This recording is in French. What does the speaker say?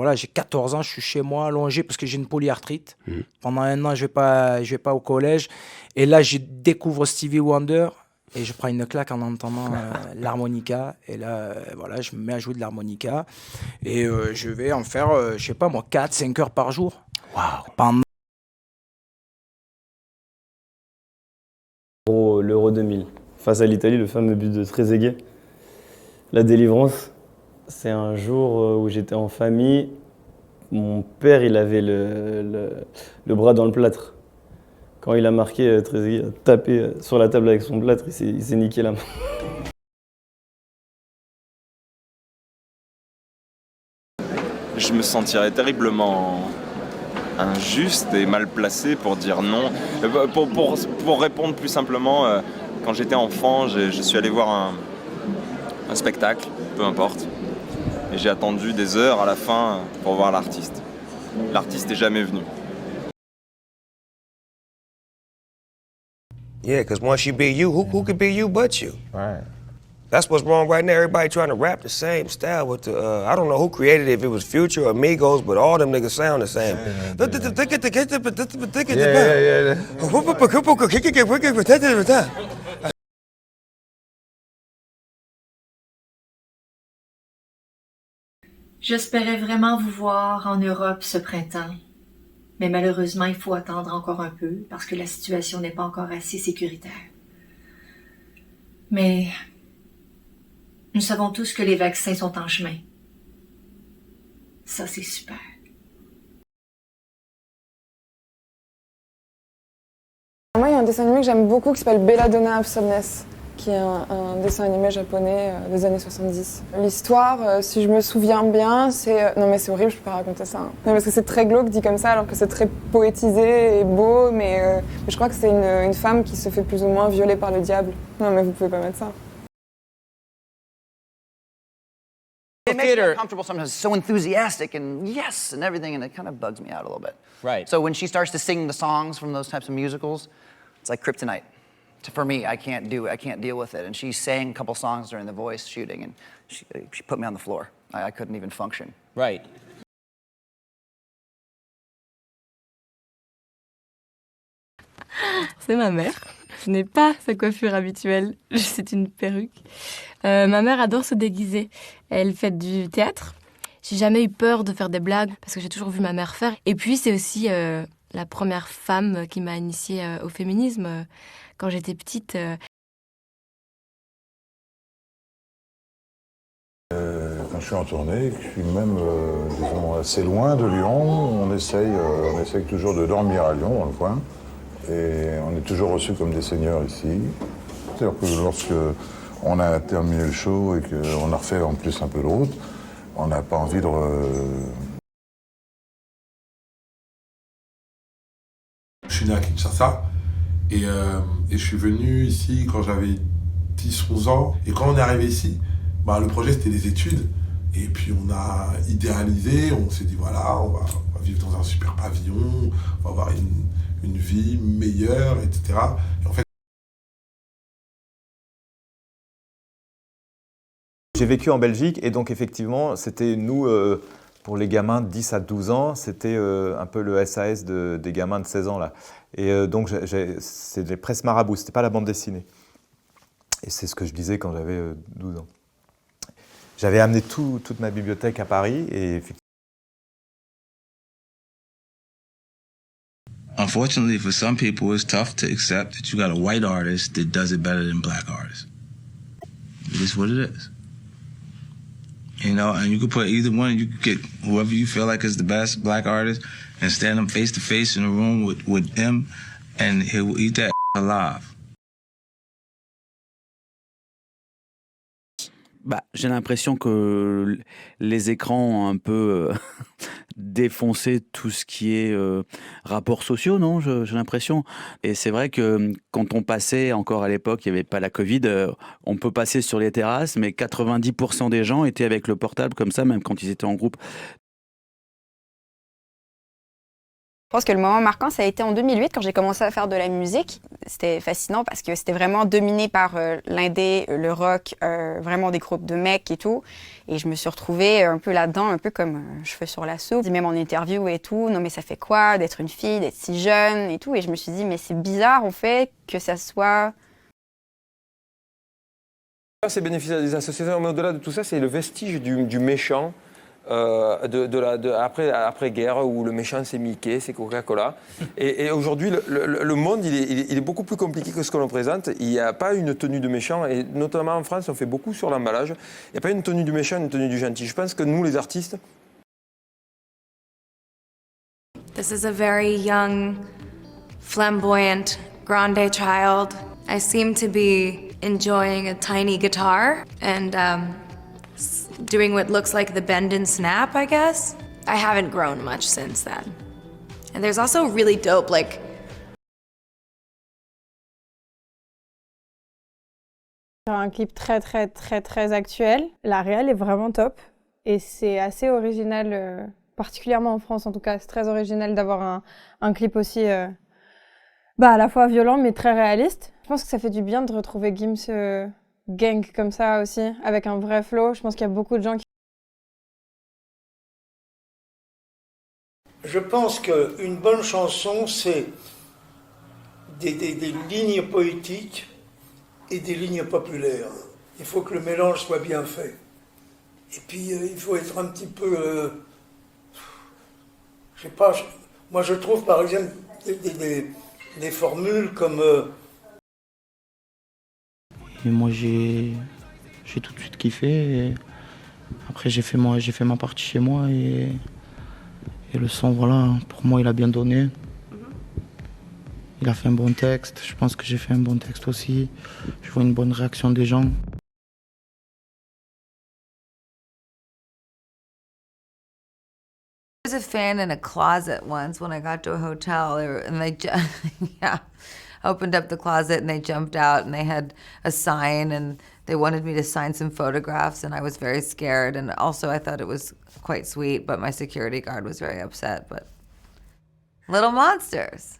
voilà, j'ai 14 ans, je suis chez moi, allongé, parce que j'ai une polyarthrite. Pendant un an, je vais pas au collège. Et là, je découvre Stevie Wonder. Et je prends une claque en entendant l'harmonica. Et là, voilà, je me mets à jouer de l'harmonica. Et je vais en faire, je sais pas moi, 4-5 heures par jour. Waouh. Pendant L'Euro 2000. Face à l'Italie, le fameux but de Trezeguet. La délivrance, c'est un jour où j'étais en famille. Mon père, il avait le bras dans le plâtre. Quand il a marqué, Trezeguet a tapé sur la table avec son plâtre, il s'est niqué la main. Je me sentirais terriblement injuste et mal placé pour dire non. Pour répondre plus simplement, quand j'étais enfant, je suis allé voir un spectacle, peu importe. Et j'ai attendu des heures à la fin pour voir l'artiste. L'artiste n'est jamais venu. Yeah, because once you be you, who could be you but you? Right. That's what's wrong right now. Everybody trying to rap the same style with the, I don't know who created it, if it was Future or Migos, but all them niggas sound the same. J'espérais vraiment vous voir en Europe ce printemps. Mais malheureusement, il faut attendre encore un peu parce que la situation n'est pas encore assez sécuritaire. Mais nous savons tous que les vaccins sont en chemin. Ça, c'est super. Moi, il y a un dessin animé que j'aime beaucoup qui s'appelle Belladonna of Somnus, qui est un dessin animé japonais des années 70. L'histoire, si je me souviens bien, c'est... Non mais c'est horrible, je peux pas raconter ça. Hein. Non, parce que c'est très glauque dit comme ça, alors que c'est très poétisé et beau, mais je crois que c'est une femme qui se fait plus ou moins violer par le diable. Non mais vous pouvez pas mettre ça. It makes me uncomfortable sometimes. It's so enthusiastic and yes and everything, and it kind of bugs me out a little bit. Right. So when she starts to sing the songs from those types of musicals, it's like kryptonite. For me, I can't deal with it. And she sang a couple songs during the voice shooting, and she put me on the floor. I couldn't even function. Right. C'est ma mère. Je n'ai pas sa coiffure habituelle, c'est une perruque. Ma mère adore se déguiser. Elle fait du théâtre. J'ai jamais eu peur de faire des blagues parce que j'ai toujours vu ma mère faire. Et puis c'est aussi la première femme qui m'a initiée au féminisme quand j'étais petite. Quand je suis en tournée, que je suis même disons, assez loin de Lyon, on essaye toujours de dormir à Lyon, dans le coin. Et on est toujours reçus comme des seigneurs ici. C'est-à-dire que lorsque on a terminé le show et qu'on a refait en plus un peu de route, on n'a pas envie de... Je suis né à Kinshasa et je suis venu ici quand j'avais 10-11 ans. Et quand on est arrivé ici, le projet c'était des études. Et puis on a idéalisé, on s'est dit voilà, on va vivre dans un super pavillon, on va avoir une vie meilleure, etc. Et en fait, j'ai vécu en Belgique et donc effectivement, c'était nous, pour les gamins de 10 à 12 ans, c'était un peu le SAS des gamins de 16 ans là. Et donc c'est les presses marabouts, c'était pas la bande dessinée. Et c'est ce que je disais quand j'avais 12 ans. J'avais amené toute ma bibliothèque à Paris et effectivement. Unfortunately, for some people, it's tough to accept that you got a white artist that does it better than black artists. It is what it is. You know, and you could put either one, you could get whoever you feel like is the best black artist and stand them face to face in a room with him and he will eat that alive. J'ai l'impression que les écrans ont un peu défoncé tout ce qui est rapports sociaux, non? J'ai l'impression. Et c'est vrai que quand on passait, encore à l'époque, il n'y avait pas la Covid, on peut passer sur les terrasses, mais 90% des gens étaient avec le portable comme ça, même quand ils étaient en groupe. Je pense que le moment marquant, ça a été en 2008, quand j'ai commencé à faire de la musique. C'était fascinant parce que c'était vraiment dominé par l'indé, le rock, vraiment des groupes de mecs et tout. Et je me suis retrouvée un peu là-dedans, un peu comme cheveux sur la soupe. Même en interview et tout, non mais ça fait quoi d'être une fille, d'être si jeune et tout. Et je me suis dit, mais c'est bizarre en fait que ça soit... C'est bénéfice des associations, mais au-delà de tout ça, c'est le vestige du méchant. Après-guerre, où le méchant c'est Mickey, c'est Coca-Cola. Et aujourd'hui, le monde, il est beaucoup plus compliqué que ce qu'on le présente. Il n'y a pas une tenue de méchant, et notamment en France, on fait beaucoup sur l'emballage. Il n'y a pas une tenue du méchant, une tenue du gentil. Je pense que nous, les artistes... This is a very young, flamboyant, grande child. I seem to be enjoying a tiny guitar and doing what looks like the bend and snap, I guess. I haven't grown much since then. And there's also really dope, like... Un clip très actuel. La réal est vraiment top. Et c'est assez original, particulièrement en France en tout cas. C'est très original d'avoir un clip aussi à la fois violent mais très réaliste. Je pense que ça fait du bien de retrouver Gims gang comme ça aussi, avec un vrai flow. Je pense qu'il y a beaucoup de gens qui... Je pense qu'une bonne chanson, c'est des lignes poétiques et des lignes populaires. Il faut que le mélange soit bien fait. Et puis, il faut être un petit peu... je sais pas, moi je trouve par exemple des formules comme... Et moi j'ai tout de suite kiffé. Et après j'ai fait ma partie chez moi et le son, voilà, pour moi il a bien donné. Il a fait un bon texte, je pense que j'ai fait un bon texte aussi. Je vois une bonne réaction des gens. I was a fan in a closet once when I got to a hotel, and they opened up the closet and they jumped out and they had a sign and they wanted me to sign some photographs, and I was very scared, and also I thought it was quite sweet, but my security guard was very upset. But little monsters.